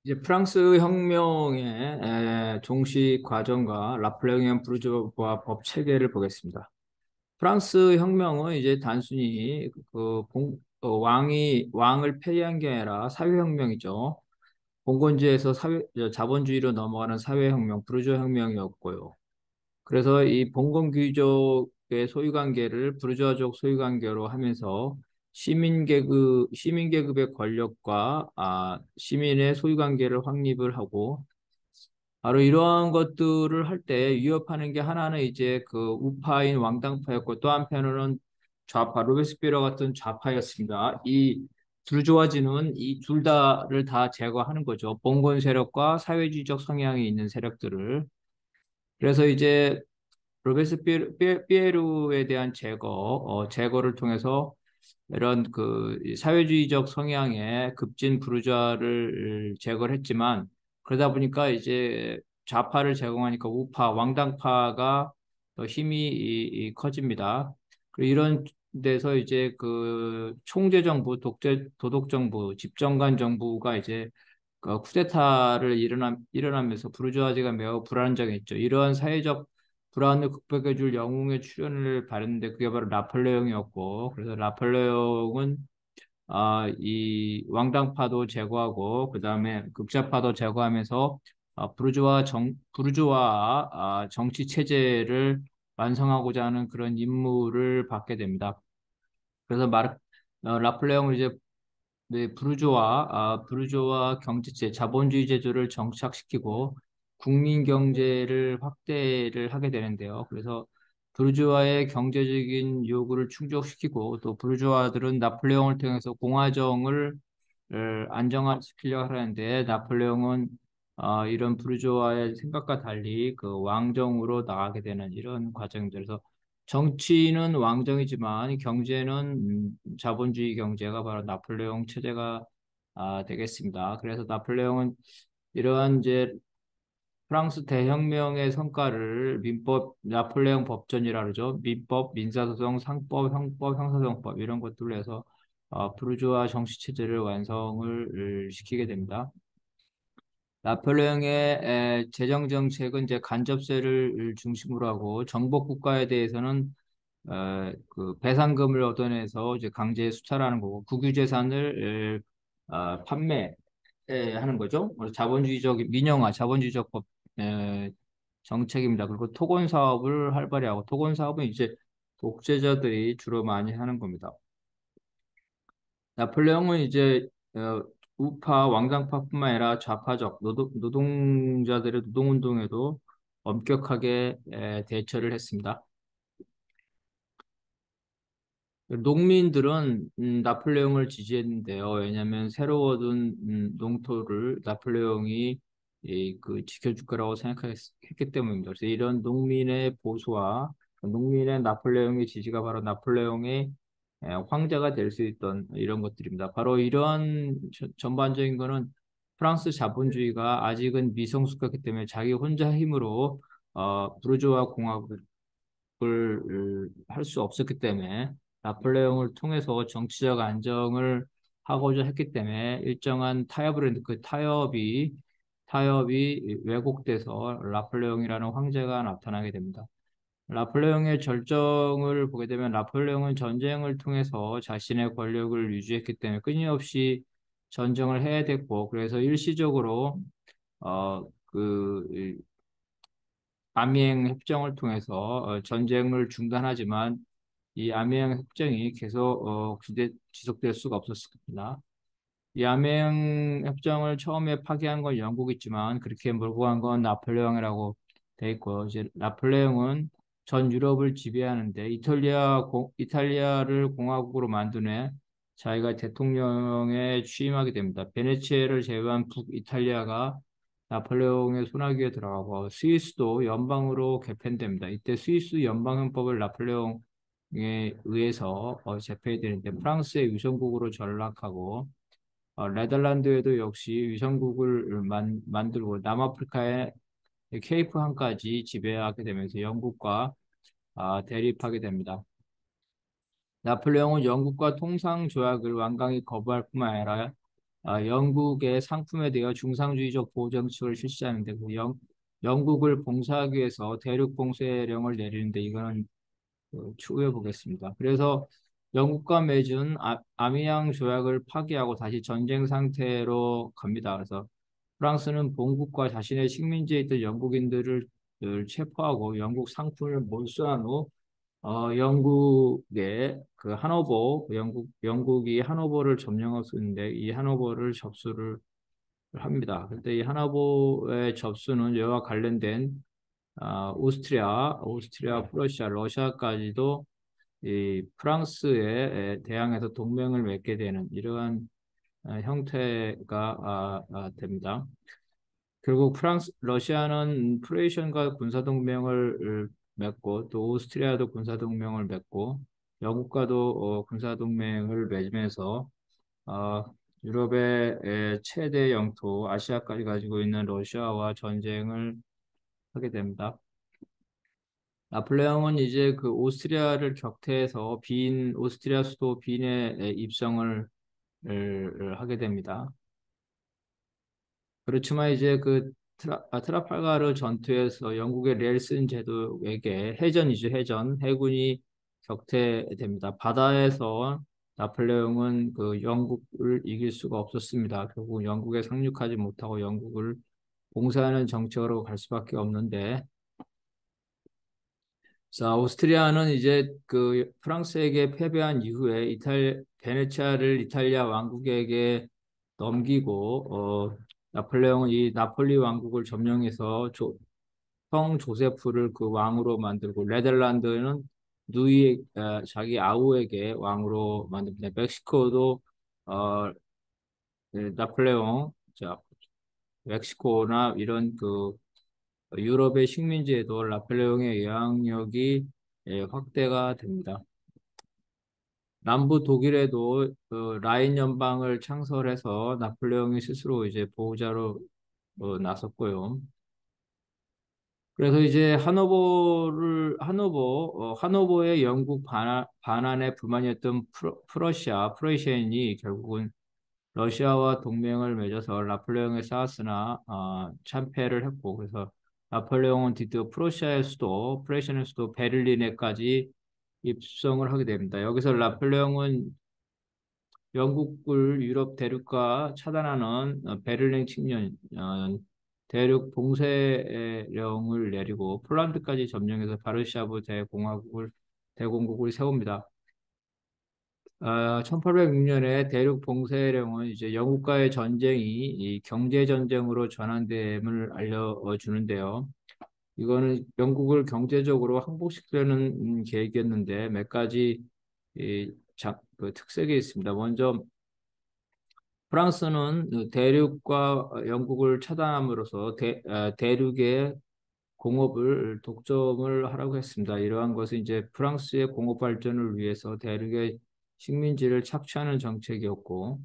이제 프랑스 혁명의 종식 과정과 나폴레옹의 부르주아 법 체계를 보겠습니다. 프랑스 혁명은 이제 단순히 왕을 폐위한 게 아니라 사회혁명이죠. 봉건주의에서 자본주의로 넘어가는 사회혁명, 부르주아 혁명이었고요. 그래서 이 봉건 귀족의 소유관계를 부르주아족 소유관계로 하면서 시민계급의 권력과 시민의 소유관계를 확립을 하고 바로 이러한 것들을 할 때 위협하는 게 하나는 이제 그 우파인 왕당파였고 또 한편으로는 좌파 로베스피에러 같은 좌파였습니다. 이 부르주아지는 이 둘 다를 다 제거하는 거죠. 봉건 세력과 사회주의적 성향이 있는 세력들을. 그래서 이제 로베스피에르에 대한 제거를 통해서 이런 그 사회주의적 성향의 급진 부르주아를 제거를 했지만 그러다 보니까 이제 좌파를 제공하니까 우파, 왕당파가 더 힘이 커집니다. 그리고 이런 데서 이제 그 총재 정부, 도독 정부, 집정관 정부가 이제 그 쿠데타를 일어나면서 부르주아지가 매우 불안정했죠. 이러한 사회적 불안을 극복해 줄 영웅의 출연을 바랬는데 그게 바로 나폴레옹이었고 그래서 나폴레옹은 이 왕당파도 제거하고 그다음에 극좌파도 제거하면서 부르주아 정치 체제를 완성하고자 하는 그런 임무를 받게 됩니다. 그래서 나폴레옹은 이제 네, 부르주아 경제체, 자본주의 제도를 정착시키고 국민 경제를 확대를 하게 되는데요. 그래서 부르주아의 경제적인 요구를 충족시키고 또 부르주아들은 나폴레옹을 통해서 공화정을 안정화시키려고 하는데 나폴레옹은 이런 부르주아의 생각과 달리 그 왕정으로 나가게 되는 이런 과정들에서 정치는 왕정이지만 경제는 자본주의 경제가 바로 나폴레옹 체제가 되겠습니다. 그래서 나폴레옹은 이러한 이제 프랑스 대혁명의 성과를 나폴레옹 법전이라 그러죠. 민법, 민사소송, 상법, 형법, 형사정법 이런 것들로 해서 부르주아 정치 체제를 완성을 시키게 됩니다. 나폴레옹의 재정 정책은 이제 간접세를 중심으로 하고 정복 국가에 대해서는 그 배상금을 얻어내서 이제 강제 수탈하는 거고 국유재산을 판매하는 거죠. 그래서 자본주의적 법 정책입니다. 그리고 토건 사업을 활발히 하고 토건 사업은 이제 독재자들이 주로 많이 하는 겁니다. 나폴레옹은 이제 우파 왕당파뿐만 아니라 좌파적 노동자들의 노동운동에도 엄격하게 대처를 했습니다. 농민들은 나폴레옹을 지지했는데요. 왜냐하면 새로 얻은 농토를 나폴레옹이 그 지켜줄 거라고 생각했기 때문입니다. 그래서 이런 농민의 보수와 농민의 나폴레옹의 지지가 바로 나폴레옹의 황제가 될 수 있던 이런 것들입니다. 바로 이러한 전반적인 거는 프랑스 자본주의가 아직은 미성숙하기 때문에 자기 혼자 힘으로 부르주아 공화국을 할 수 없었기 때문에 나폴레옹을 통해서 정치적 안정을 하고자 했기 때문에 일정한 타협을 했는데 그 타협이 왜곡돼서 나폴레옹이라는 황제가 나타나게 됩니다. 나폴레옹의 절정을 보게 되면 나폴레옹은 전쟁을 통해서 자신의 권력을 유지했기 때문에 끊임없이 전쟁을 해야 됐고 그래서 일시적으로 그 아미행 협정을 통해서 전쟁을 중단하지만 이 아미행 협정이 계속 지속될 수가 없었습니다. 이 아미행 협정을 처음에 파기한 건 영국이지만 그렇게 몰고 간 건 나폴레옹이라고 돼 있고 이제 나폴레옹은 전 유럽을 지배하는데 이탈리아를 공화국으로 만든 후에 자기가 대통령에 취임하게 됩니다. 베네치아를 제외한 북이탈리아가 나폴레옹의 손아귀에 들어가고 스위스도 연방으로 개편됩니다. 이때 스위스 연방헌법을 나폴레옹에 의해서 제패해 되는데 프랑스의 위성국으로 전락하고 네덜란드에도 역시 위성국을 만들고 남아프리카의 케이프항까지 지배하게 되면서 영국과 대립하게 됩니다. 나폴레옹은 영국과 통상 조약을 완강히 거부할 뿐만 아니라 영국의 상품에 대해 중상주의적 보호 정책을 실시하는데 영국을 봉사하기 위해서 대륙 봉쇄령을 내리는데 이거는 추후에 보겠습니다. 그래서 영국과 맺은 아미양 조약을 파기하고 다시 전쟁 상태로 갑니다. 그래서 프랑스는 본국과 자신의 식민지에 있던 영국인들을 체포하고 영국 상품을 몰수한 후 영국의 그 하노버 영국이 하노버를 점령했었는데 이 하노버를 접수를 합니다. 그때 이 하노버의 접수는 이와 관련된 오스트리아, 프러시아, 러시아까지도 이 프랑스에 대항해서 동맹을 맺게 되는 이러한 형태가 됩니다. 결국 러시아는 프로에이션과 군사동맹을 맺고 또 오스트리아도 군사동맹을 맺고 영국과도 군사동맹을 맺으면서 어, 유럽의 최대 영토 아시아까지 가지고 있는 러시아와 전쟁을 하게 됩니다. 나폴레옹은 이제 그 오스트리아를 격퇴해서 오스트리아 수도 빈에 입성을 하게 됩니다. 그렇지만 이제 그 트라팔가르 전투에서 영국의 넬슨 제도에게 해군이 격퇴됩니다. 바다에서 나폴레옹은 그 영국을 이길 수가 없었습니다. 결국 영국에 상륙하지 못하고 영국을 봉쇄하는 정책으로 갈 수밖에 없는데, 자, 오스트리아는 이제 그 프랑스에게 패배한 이후에 베네치아를 이탈리아 왕국에게 넘기고 나폴레옹은 이 나폴리 왕국을 점령해서 형 조세프를 그 왕으로 만들고 네덜란드는 자기 아우에게 왕으로 만듭니다. 멕시코도 어, 나폴레옹 자 멕시코나 이런 그 유럽의 식민지에도 나폴레옹의 영향력이 확대가 됩니다. 남부 독일에도 그 라인 연방을 창설해서 나폴레옹이 스스로 이제 보호자로 나섰고요. 그래서 이제 하노버의 영국 반환에 불만이었던 프러시아인이 결국은 러시아와 동맹을 맺어서 나폴레옹에 싸웠으나 참패를 했고 그래서 나폴레옹은 드디어 프러시아의 수도 베를린에까지 입성을 하게 됩니다. 여기서 나폴레옹은 영국을 유럽 대륙과 차단하는 베를린 측면 대륙 봉쇄령을 내리고 폴란드까지 점령해서 바르샤브 대공국을 세웁니다. 1806년에 대륙 봉쇄령은 이제 영국과의 전쟁이 이 경제 전쟁으로 전환됨을 알려주는데요. 이거는 영국을 경제적으로 항복시키려는 계획이었는데 몇 가지 그 특색이 있습니다. 먼저 프랑스는 대륙과 영국을 차단함으로써 대륙의 공업을 독점을 하라고 했습니다. 이러한 것은 이제 프랑스의 공업 발전을 위해서 대륙의 식민지를 착취하는 정책이었고,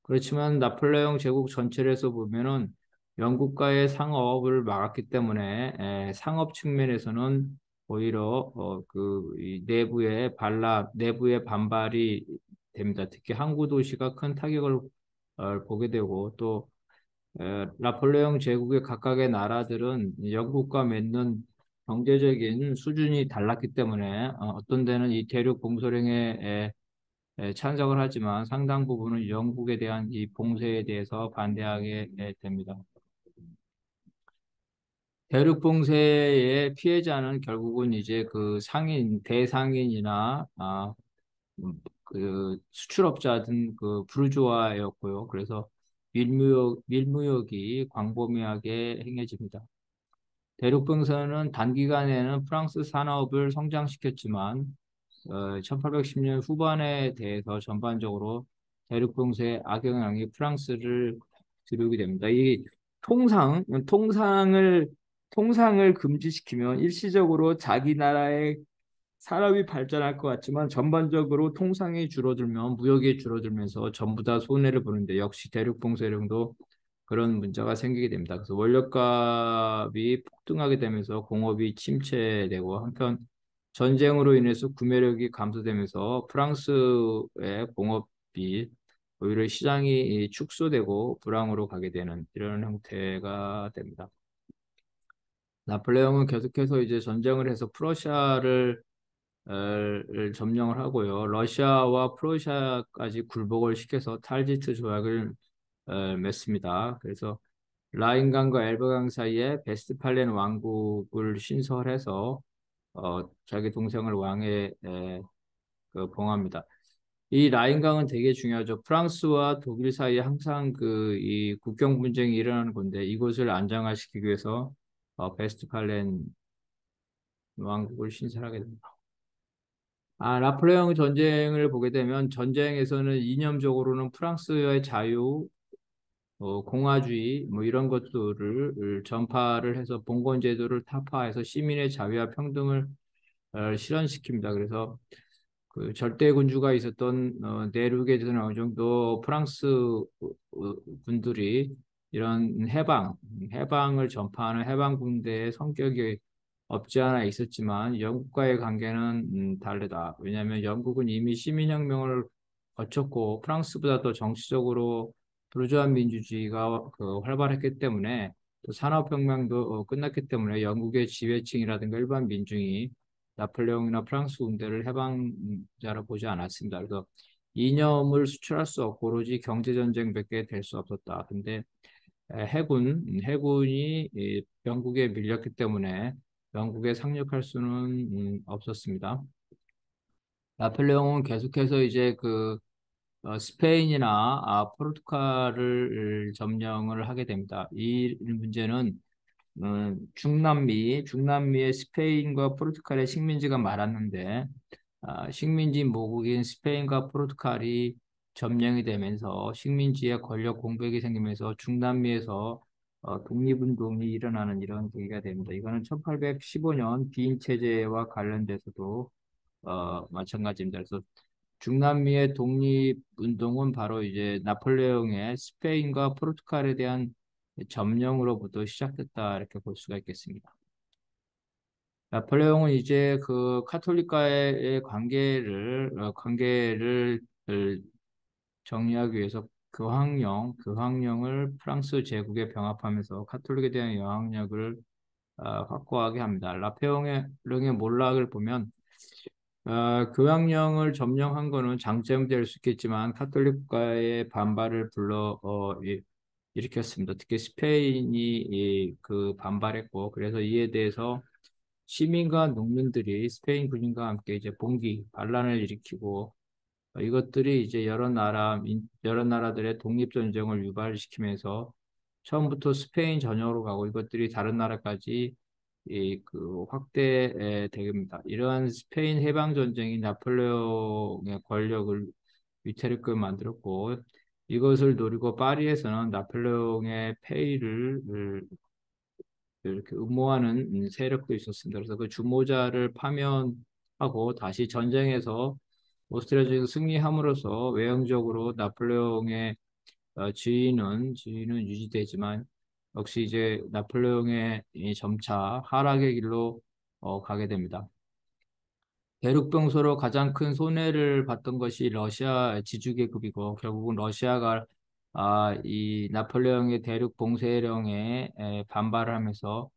그렇지만 나폴레옹 제국 전체를 해서 보면은 영국과의 상업을 막았기 때문에 상업 측면에서는 오히려 그이 내부의 반발이 됩니다. 특히 항구 도시가 큰 타격을 보게 되고 또 나폴레옹 제국의 각각의 나라들은 영국과 맺는 경제적인 수준이 달랐기 때문에 어떤 데는 이 대륙 봉쇄령에 찬성을 하지만 상당 부분은 영국에 대한 이 봉쇄에 대해서 반대하게 됩니다. 대륙 봉쇄의 피해자는 결국은 이제 그 대상인이나 그 수출업자 등 그 부르주아였고요. 그래서 밀무역이 광범위하게 행해집니다. 대륙봉쇄는 단기간에는 프랑스 산업을 성장시켰지만 1810년 후반에 대해서 전반적으로 대륙봉쇄의 악영향이 프랑스를 드리게 됩니다. 이 통상, 통상을, 통상을 금지시키면 일시적으로 자기 나라의 산업이 발전할 것 같지만 전반적으로 통상이 줄어들면 무역이 줄어들면서 전부 다 손해를 보는데 역시 대륙봉쇄령도 그런 문제가 생기게 됩니다. 그래서 원료값이 폭등하게 되면서 공업이 침체되고 한편 전쟁으로 인해서 구매력이 감소되면서 프랑스의 공업이 오히려 시장이 축소되고 불황으로 가게 되는 이런 형태가 됩니다. 나폴레옹은 계속해서 이제 전쟁을 해서 프러시아를 점령을 하고요. 러시아와 프로시아까지 굴복을 시켜서 탈지트 조약을 맺습니다. 그래서 라인강과 엘베강 사이에 베스트팔렌 왕국을 신설해서 자기 동생을 왕에 봉합니다. 이 라인강은 되게 중요하죠. 프랑스와 독일 사이에 항상 그 이 국경 분쟁이 일어나는 건데 이곳을 안정화시키기 위해서 베스트팔렌 왕국을 신설하게 됩니다. 나폴레옹 전쟁을 보게 되면 전쟁에서는 이념적으로는 프랑스의 자유, 공화주의 뭐 이런 것들을 전파를 해서 봉건 제도를 타파해서 시민의 자유와 평등을 실현시킵니다. 그래서 그 절대 군주가 있었던 내륙에 대해서는 어느 정도 프랑스 군들이 이런 해방을 전파하는 해방 군대의 성격이 없지 않아 있었지만 영국과의 관계는 다르다. 왜냐하면 영국은 이미 시민혁명을 거쳤고 프랑스보다 더 정치적으로 부르주아 민주주의가 활발했기 때문에 또 산업혁명도 끝났기 때문에 영국의 지배층이라든가 일반 민중이 나폴레옹이나 프랑스 군대를 해방자로 보지 않았습니다. 그래서 이념을 수출할 수 없고 오로지 경제전쟁밖에 될 수 없었다. 근데 해군이 영국에 밀렸기 때문에 영국에 상륙할 수는 없었습니다. 나폴레옹은 계속해서 이제 스페인이나 포르투갈을 점령을 하게 됩니다. 이 문제는 중남미의 스페인과 포르투갈의 식민지가 많았는데 식민지 모국인 스페인과 포르투갈이 점령이 되면서 식민지의 권력 공백이 생기면서 중남미에서 독립운동이 일어나는 이런 계기가 됩니다. 이거는 1815년 비인 체제와 관련돼서도 마찬가지입니다. 그래서 중남미의 독립운동은 바로 이제 나폴레옹의 스페인과 포르투갈에 대한 점령으로부터 시작됐다 이렇게 볼 수가 있겠습니다. 나폴레옹은 이제 그 카톨릭과의 관계를 정리하기 위해서 교황령을 프랑스 제국에 병합하면서 카톨릭에 대한 영향력을 확고하게 합니다. 나폴레옹의 몰락을 보면 교황령을 점령한 거는 장점이 될 수 있겠지만 카톨릭과의 반발을 일으켰습니다. 특히 스페인이 그 반발했고 그래서 이에 대해서 시민과 농민들이 스페인 군인과 함께 이제 반란을 일으키고 이것들이 이제 여러 나라들의 독립전쟁을 유발시키면서 처음부터 스페인 전역으로 가고 이것들이 다른 나라까지 확대 됩니다. 이러한 스페인 해방 전쟁이 나폴레옹의 권력을 위태롭게 만들었고 이것을 노리고 파리에서는 나폴레옹의 폐위를 이렇게 음모하는 세력도 있었습니다. 그래서 그 주모자를 파면하고 다시 전쟁에서 오스트리아에서 승리함으로써 외형적으로 나폴레옹의 지위는 유지되지만 역시 이제 나폴레옹의 이 점차 하락의 길로 가게 됩니다. 대륙병서로 가장 큰 손해를 봤던 것이 러시아 지주계급이고 결국은 러시아가 이 나폴레옹의 대륙 봉쇄령에 반발을 하면서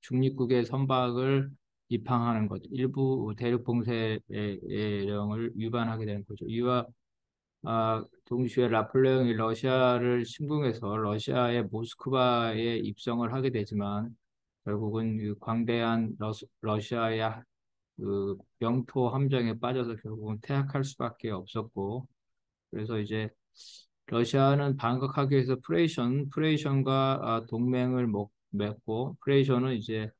중립국의 선박을 입항하는 것, 일부 대륙 봉쇄령을 위반하게 되는 거죠. 이와 동시에 나폴레옹이 러시아를 침공해서 러시아의 모스크바에 입성을 하게 되지만 결국은 그 광대한 러시아의 그 영토 함정에 빠져서 결국은 퇴학할 수밖에 없었고 그래서 이제 러시아는 반격하기 위해서 프레이션과 동맹을 맺고 프레이션은 이제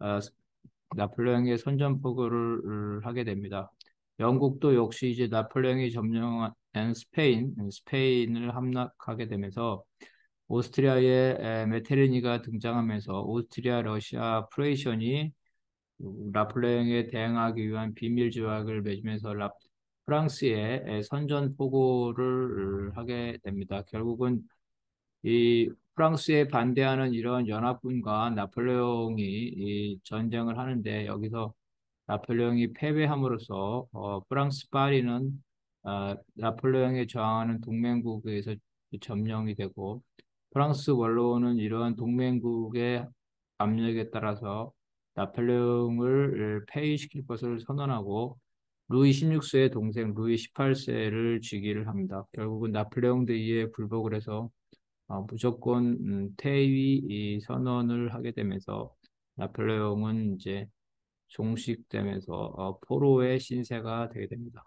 아, 나폴레옹의 선전포고를 하게 됩니다. 영국도 역시 이제 나폴레옹이 점령한 스페인을 함락하게 되면서 오스트리아의 메테르니가 등장하면서 오스트리아 러시아 프레이션이 나폴레옹에 대응하기 위한 비밀 조약을 맺으면서 프랑스에 선전포고를 하게 됩니다. 결국은 이 프랑스에 반대하는 이런 연합군과 나폴레옹이 이 전쟁을 하는데 여기서 나폴레옹이 패배함으로써 프랑스 파리는 나폴레옹에 저항하는 동맹국에서 점령이 되고 프랑스 원로는 이러한 동맹국의 압력에 따라서 나폴레옹을 폐위시킬 것을 선언하고 루이 16세의 동생 루이 18세를 즉위를 합니다. 결국은 나폴레옹 대위에 굴복을 해서 무조건 퇴위 이 선언을 하게 되면서 나폴레옹은 이제 종식되면서 포로의 신세가 되게 됩니다.